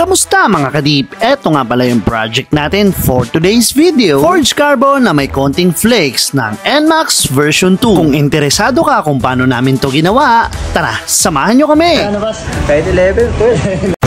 Kamusta mga kadip? Eto nga pala yung project natin for today's video. Forged carbon na may konting flakes ng NMAX version 2. Kung interesado ka kung paano namin to ginawa, tara, samahan nyo kami! Ano ba? Kahit 11, 12.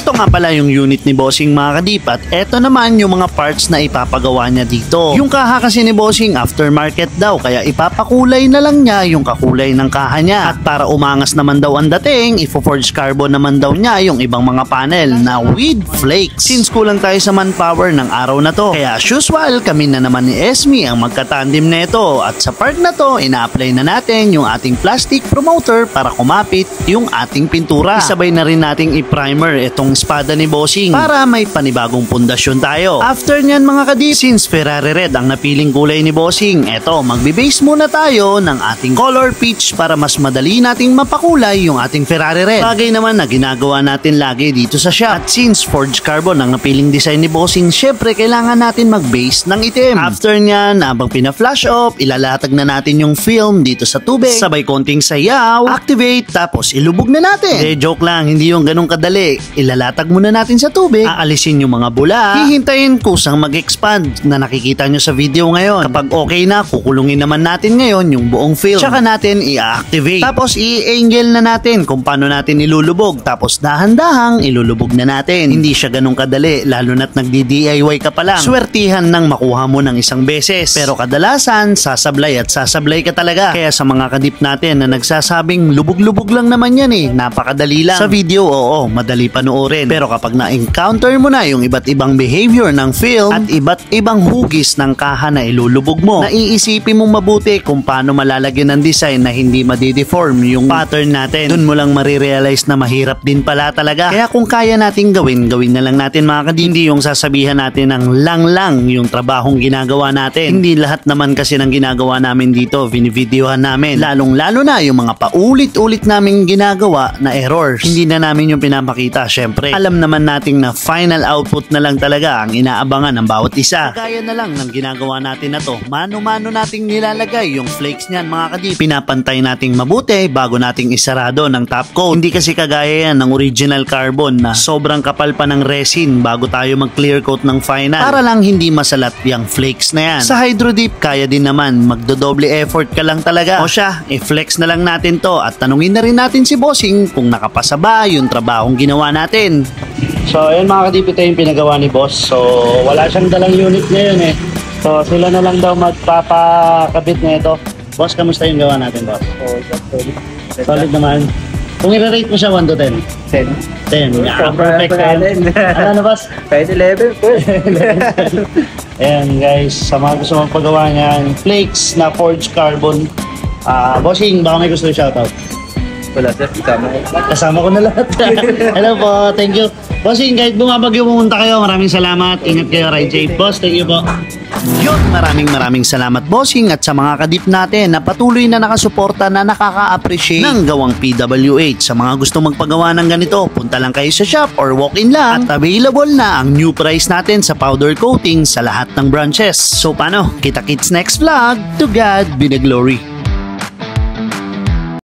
Ito nga pala yung unit ni Bossing mga kadip at eto naman yung mga parts na ipapagawa niya dito. Yung kaha kasi ni Bossing aftermarket daw kaya ipapakulay na lang niya yung kakulay ng kaha niya. At para umangas naman daw ang dating, ifo-forged carbon naman daw niya yung ibang mga panel na with flakes. Since kulang tayo sa manpower ng araw na to, kaya as usual kami na naman ni Esme ang magkatandim na ito at sa part na to ina-apply na natin yung ating plastic promoter para kumapit yung ating pintura. Isabay na rin nating i-primer itong espada ni Bossing para may panibagong pundasyon tayo. After nyan mga kadip, since Ferrari Red ang napiling kulay ni Bossing, eto magbe-base muna tayo ng ating color peach para mas madali nating mapakulay yung ating Ferrari Red. Bagay naman na ginagawa natin lagi dito sa shop. At since forged carbon ang napiling design ni Bossing, syempre kailangan natin mag-base ng itim. After nyan, habang pina-flash off, ilalatag na natin yung film dito sa tubig. Sabay konting sayaw, activate, tapos ilubog na natin. Joke lang, hindi yung ganun kadali. Ilalatag muna natin sa tubig, aalisin yung mga bula, hihintayin kusang mag-expand na nakikita nyo sa video ngayon. Kapag okay na, kukulungin naman natin ngayon yung buong film. Tsaka natin i-activate. Tapos i-angle na natin kung paano natin ilulubog. Tapos dahan-dahang ilulubog na natin. Hindi siya ganun kadali, lalo na't nagdi-DIY ka pa lang. Swertihan nang makuha mo ng isang beses. Pero kadalasan, sasablay at sasablay ka talaga. Kaya sa mga kadip natin na nagsasabing lubog-lubog lang naman yan napakadali lang. Sa video, oo, madali panoorin. Pero kapag na-encounter mo na yung iba't ibang behavior ng film at iba't ibang hugis ng kaha na ilulubog mo, naiisipin mong mabuti kung paano malalagyan ng design na hindi madideform yung pattern natin. Doon mo lang marirealize na mahirap din pala talaga. Kaya kung kaya natin gawin na lang natin mga kadip. Hindi yung sasabihan natin ng lang yung trabahong ginagawa natin. Hindi lahat naman kasi ng ginagawa namin dito, vinivideohan namin. Lalong-lalo na yung mga paulit-ulit naming ginagawa na errors. Hindi na namin yung pinapakita, syempre. Alam naman nating na final output na lang talaga ang inaabangan ng bawat isa. Kaya na lang ng ginagawa natin na to, mano-mano nating nilalagay yung flakes niyan mga kadip. Pinapantay nating mabuti bago nating isarado ng top coat. Hindi kasi kagaya yan ng original carbon na sobrang kapal pa ng resin bago tayo mag-clear coat ng final. Para lang hindi masalat yung flakes na yan. Sa Hydro Dip, kaya din naman magdodoble effort ka lang talaga. O siya, i-flex na lang natin to at tanungin na rin natin si Bossing kung nakapasa ba yung trabahong ginawa natin. So, ayun mga kadip, ito yung pinagawa ni Boss. So, wala siyang dalang unit ngayon So, sila na lang daw magpapakabit na ito. Boss, kamusta yung gawa natin, Boss? Solid naman. Kung i-rate mo siya 1 to 10? 10. 10. Yeah, perfect. Ano, Boss? Kahit 11, 12. Ayan guys, sa mga gusto magpagawa niyan, flakes na forged carbon. Bossing, baka may gusto yung shoutout? Wala sir, kasama ko na lahat. Hello po, thank you. Bossing, kahit bumabagyo pumunta kayo, maraming salamat. Ingat kayo, Ride Safe. Boss, thank you po. Yun, maraming salamat Bossing at sa mga kadip natin na patuloy na nakasuporta na nakaka-appreciate ng gawang PWH. Sa mga gusto magpagawa ng ganito, punta lang kayo sa shop or walk-in lang at available na ang new price natin sa powder coating sa lahat ng branches. So paano? Kita-kits next vlog. To God be the glory.